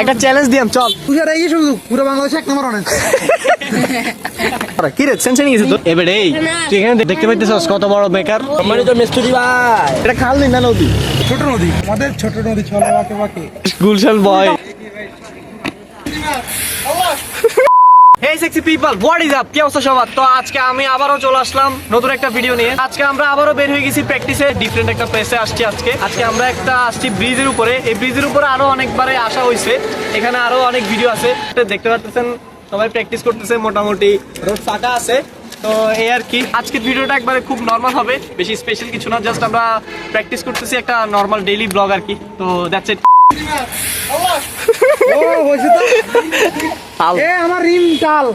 একটা চ্যালেঞ্জ দিয়াম, চল। তুষার এই শুধু পুরো বাংলাদেশে 1 নম্বর অনেক কি রে সেন্সে গেছে তো এবারে এই তুই এখানে দেখতে পাইতেছস কত বড় বেকার মানে তো মিস্ত্রি ভাই, এটা খাল না নদী, ছোট নদী, আমাদের ছোট নদী চলে বাঁকে বাঁকে। গুলশান বয়। Hey sexy people, what is up? কি অবস্থা সবার? তো আজকে আমি আবারও চলে আসলাম নতুন একটা ভিডিও নিয়ে। আজকে আমরা আবারও বের হয়ে গেছি প্র্যাকটিসে, ডিফারেন্ট একটা প্লেসে আসছি আজকে আমরা একটা আসছি ব্রিজের উপরে। এই ব্রিজের উপরে আরো অনেকবারে আসা হয়েছে, এখানে আরো অনেক ভিডিও আছে দেখতে পাচ্ছেন, সবাই প্র্যাকটিস করতেছে, মোটামুটি রোড ফাঁকা আছে। তো এই আর কি, আজকের ভিডিওটা একবারে খুব নর্মাল হবে, বেশি স্পেশাল কিছু না, জাস্ট আমরা প্র্যাকটিস করতেছি, একটা নর্মাল ডেইলি ব্লগ আর কি। তো দ্যাটস ইট। ও হইছে তো এ আমার রিম চাল।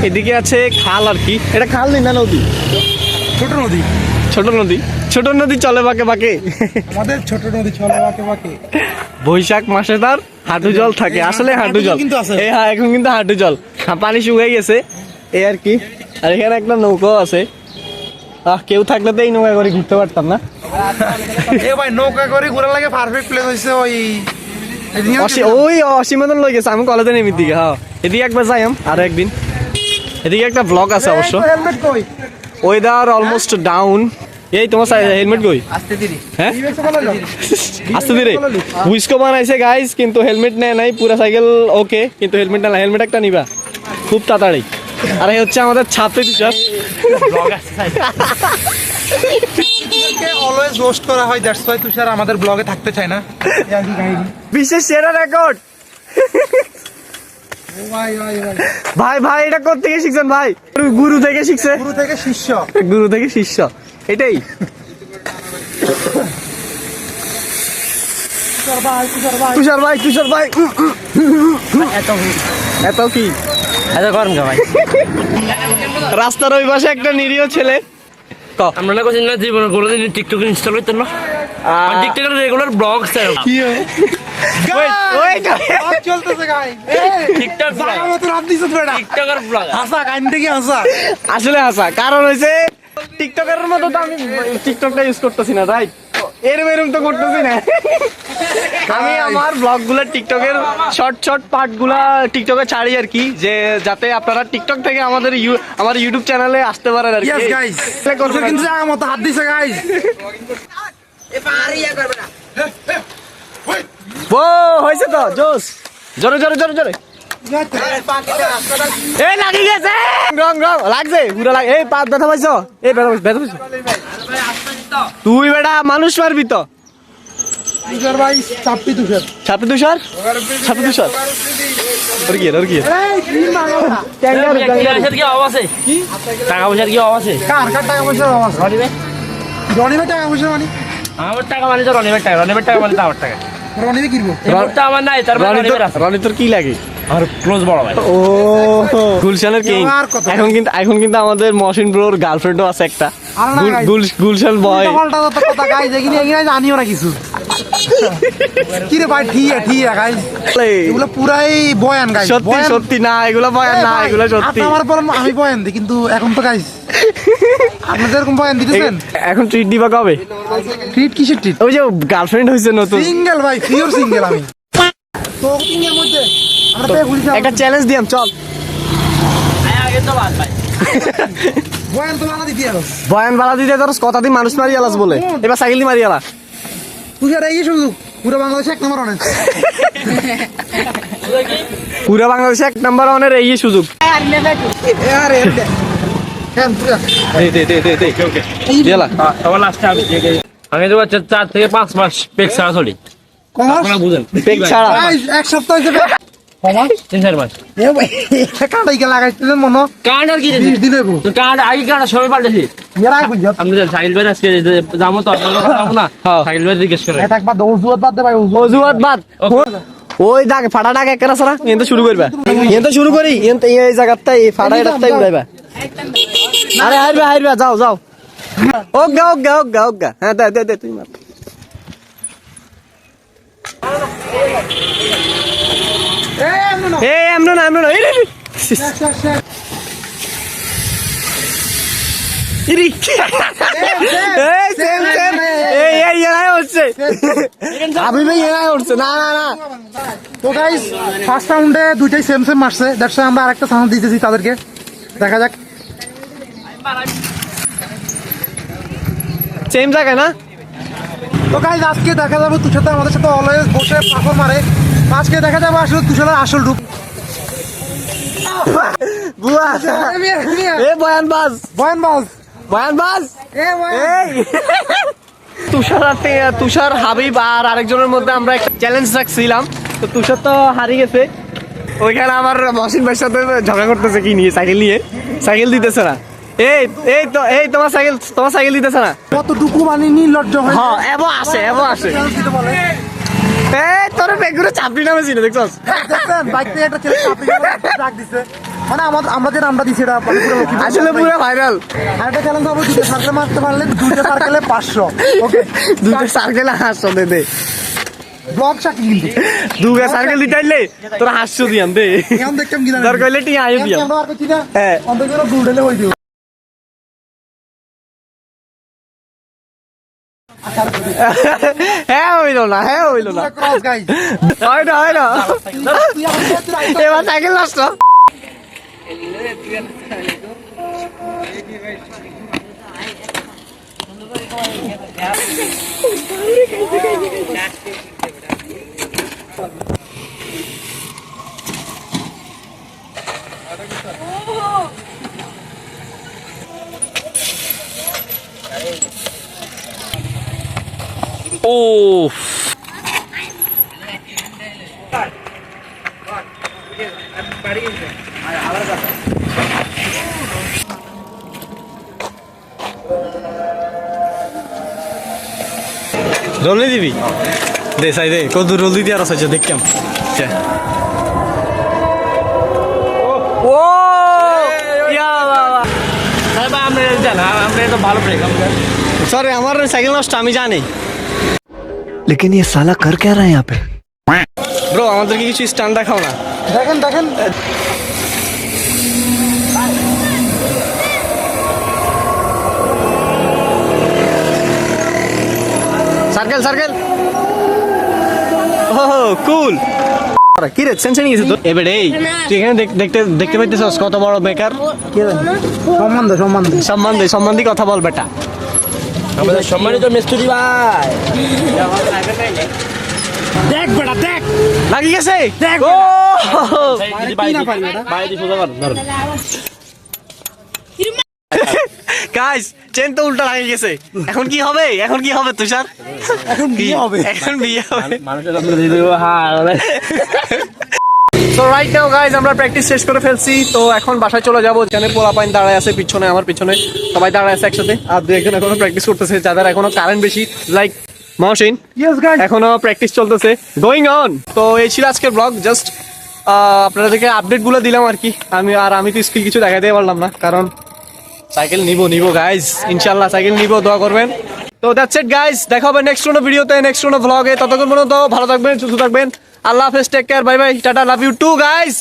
এদিকে আছে খাল আর কি, এটা খাল না নদী, ছোট নদী, ছোট নদী চলে বাঁকে বাঁকে। আমাদের ছোট নদী চলে বাঁকে বাঁকে। বৈশাখ মাসে তার হাঁটু জল থাকে, আসলে হাঁটু জল কিন্তু আছে। এই হ্যাঁ, এখন কিন্তু হাঁটু জল, পানি শুকিয়ে গেছে এই আর কি। আর এখানে একটা নৌকো আছে, কেউ থাকলে তো এই নৌকা করে ঘুরতে পারতাম না। এ ভাই নৌকা করে ঘোরা লাগে, পারফেক্ট প্লেস হইছে। ওই অসীমতন লই গেছে, আমি কলেজে নেমির দিকে। হ্যাঁ, এদিকে একবার যাই আর একদিন। এদিকে একটা ব্লগ আছে অবশ্য। হেলমেট কই? Weather almost down. এই তোমার হেলমেট কই? হ্যাঁ আস্তে ধীরে উইস্কো বানাইছে গাইস, কিন্তু হেলমেট নেয় নাই, পুরা সাইকেল ওকে, কিন্তু হেলমেট না, হেলমেট একটা নিবা খুব তাড়াতাড়ি। আর এই হচ্ছে আমাদের ছাত্রী তুষার। অলওয়েজ রোস্ট করা হয়, দ্যাটস ওয়াই তুষার আমাদের ব্লগে থাকতে চায় না। বিশ্বের সেরা রেকর্ড। ভাই ভাই এটা কোথা থেকে শিখছেন ভাই? গুরু থেকে শিখছে, গুরু থেকে শিষ্য, গুরু থেকে শিষ্য, এটাই। তুষার ভাই এত কি এত গরম কে ভাই? রাস্তার ওই পাশে একটা নিরীহ ছেলে। আমরা না কোচিং না জীবনে কোনোদিন টিকটক ইনস্টল করতেন না, আর টিকটকের রেগুলার ব্লগ স্যার কি হয়? চলতেছে গাই। টিকটক ব্লগ, জায়গা মতো রাত দিছ বেটা। টিকটকের ব্লগ হাসা কাইন্ডে কি হাসা? আসলে হাসা, কারণ হয়েছে টিকটকের মতো তো আমি টিকটকটা ইউজ করতেছি না, রাইট? এরম তো করতেছি না। আমি আমার ব্লগগুলো টিকটকের শর্ট পার্ট গুলা টিকটকে ছাড়ি আর কি, যে যাতে আপনারা টিকটক থেকে আমার ইউটিউব চ্যানেলে আসতে পারেন আর কি। ইয়েস গাইস, কিন্তু জায়গা মতো হাত দিছে গাইস। ও হয়েছে তো জোস, জোরে এই লাগি গেছে, রং লাগছে পুরো লাগে। এই পাত ব্যথা পাইছো? এই ব্যথা পাইছো? তুই বেটা মানুষ মারবি তো। তুষার ভাই চাপি তুষার। ওর কি কি অভাব আছে? টাকা পয়সার কি অভাব আছে? কার টাকা পয়সা আছে? রনি ভাই টাকা পয়সা মানে আমার টাকা মানে তো রনিবের টাকা মানে তো আমার টাকা। রনি কিনবো এমনটা আমার নাই, তার মানে রনি তোর কি লাগে? আর ক্লোজ বড় ভাই। ও গুলশানের কিং। এখন কিন্তু আমাদের মহসিন ব্রোর গার্লফ্রেন্ডও আছে একটা, গুলশান বয়। কথা গাইস, এখানে জানিও না কিছু। কি রে ভাই, ঠিক গাইস, এগুলো পুরাই বয়ান গাইস। সত্যি না, এগুলো বয়ান না, এগুলো সত্যি। আমার পর আমি বয়ান দিই, কিন্তু এখন তো গাইস আপনাদের এরকম বয়ান দিতেছেন। এখন ট্রিট দিবা কবে? ট্রিট কিসের ট্রিট? ওই যে গার্লফ্রেন্ড হয়েছে নতুন। সিঙ্গেল ভাই, পিওর সিঙ্গেল আমি। তো কিংয়ের মধ্যে আমরা তো ভুলি একটা চ্যালেঞ্জ দিয়াম, চল। আগে তো বাদ ভাই, বয়ান তো বানা দিতে আর বয়ান বালা দিতে তোর কথা দিয়ে মানুষ মারি আলাস বলে, এবার সাইকেল দিয়ে মারি আলা। তুষার এই শুধু পুরো বাংলাদেশে 1 নম্বর অনেক। পুরো বাংলাদেশে 1 নাম্বার অনের এই সুযোগ। আরে আমি তো 4 থেকে 5 মাস পেক ছাড়া চলি। আপনারা বুঝেন পেক ছাড়া এক সপ্তাহ হইছে কমাস 3-4 মাস। এ ভাই কাটাই কে লাগাইছিলেন মনো? কার্ড আর কি 20 দিন হইবো। তো কার্ড আগে কার্ড সবাই পাল্টেছি। ইয়ারা বুঝছো আপনি সাইকেল ভাই আজকে যাবো তো আপনাদের কথা না, সাইকেল ভাই জিজ্ঞেস করে। এটা একবার অজুহাত বাদ দে ভাই, অজুহাত বাদ। ওই দাগ ফাটা দাগ একটা সারা এনতে শুরু করবা, এনতে শুরু করি, এনতে এই জায়গাটা এই ফাটা এটাই উড়াইবা। আরে হাইরবা যাও ওগা। হ্যাঁ দে তুই মার। এই এমন না এই রে ইরি এই সেম এই এই এরাই হচ্ছে আমি ভাই এরাই হচ্ছে না না না তো গাইস ফার্স্ট রাউন্ডে দুইটাই সেম সেম মারছে, দ্যাটস আমরা আরেকটা চান্স দিতেছি তাদেরকে, দেখা যাক। সেম জায়গায় না। তো গাইস আজকে দেখা যাবে তুষার আমাদের সাথে অলওয়েজ বসে পাথর মারে, আজকে দেখা যাবে আসলে তুষারের আসল রূপ। বুয়া এ বয়ান বাজ এই তুষার হাবিব আর আরেকজনের মধ্যে আমরা একটা চ্যালেঞ্জ রাখছিলাম, তো তুষার তো হারিয়ে গেছে। ওইখানে আমার মহসিন ভাইয়ের সাথে ঝগড়া করতেছে কি নিয়ে, সাইকেল দিতেছে না। এই তোমার সাইকেল দিতেছে না। কতটুকু মানে নির্লজ্জ হয়। হ্যাঁ এবো আসে এই তোর বেগুরে চাপড়ি নামে ছিল দেখছস, দেখছেন বাইক থেকে একটা ছেলে চাপে গেল, ডাক দিছে, মানে আমরা যে নামটা দিছি এটা মানে পুরো লক্ষ্মী আসলে পুরো ভাইরাল। আর একটা চ্যালেঞ্জ হবে, দুটো সার্কেল মারতে পারলে দুটো সার্কেলে 500। ওকে দুটো সার্কেল হাসছো দে ব্লগ শাকি কিন্তু দুগা সার্কেল দিতাইলে তোরা হাসছো দিয়াম দে এখন দেখতাম কি দর কইলে টি আইও দিয়াম। আমরা আর কিছু না, হ্যাঁ অন্তত দুডলে হই দিও। হ্যাঁ হইলো না ক্রস গাইস হয় না এবার সাইকেল নষ্ট। ও রোল नहीं দিবি দে সাই দে কত রোল দিতে আর আছে দেখতাম। ও ইয়া বাবা আমরা জানা আমরা তো ভালো ব্রেক আমরা সরি আমার সাইকেল নষ্ট আমি জানি, लेकिन ये साला कर क्या रहा है यहाँ पे। ব্রো আমাদেরকে কিছু স্ট্যান্ড দেখাও না। দেখেন সার্কেল ও কুল কি রে সেন্স নিয়ে গেছে তো এবারে এই তুই এখানে দেখতে পাইতেছস কত বড় বেকার। সম্বন্ধে কথা বল বেটা। আমাদের সম্মানিত মিস্ত্রি ভাই দেখ বেটা দেখ লাগি গেছে দেখ ও গাইস চেন তো উল্টা লাগি গেছে, এখন কি হবে তুষার, এখন বিয়ে হবে। মানুষের আমরা দিয়ে দেবো। হ্যাঁ তো রাইট নাও গাইস আমরা প্র্যাকটিস শেষ করে ফেলছি, তো এখন বাসায় চলে যাবো। এখানে পোলাপাইন দাঁড়ায় আছে পিছনে, আমার পিছনে সবাই দাঁড়ায় আছে একসাথে, আর দু একজন এখনো প্র্যাকটিস করতেছে যাদের এখনো কারেন্ট বেশি, লাইক মহসিন। ইয়েস গাইস এখনো প্র্যাকটিস চলতেছে গোয়িং অন। তো এই ছিল আজকের ব্লগ, জাস্ট আপনাদেরকে আপডেট গুলো দিলাম আর কি। আমি তো স্কিল কিছু দেখাতে পারলাম না, কারণ সাইকেল নিবো গাইজ, ইনশাল্লাহ সাইকেল নিবো, দোয়া করবেন। তো দ্যাটস ইট গাইজ, দেখা হবে নেক্সট কোনো ভিডিওতে, নেক্সট কোনো ভ্লগে। ততক্ষণ পর্যন্ত ভালো থাকবেন, সুস্থ থাকবেন। আল্লাহ হাফেজ, টেক কেয়ার, বাই বাই, টাটা, লাভ ইউ টু গাইজ।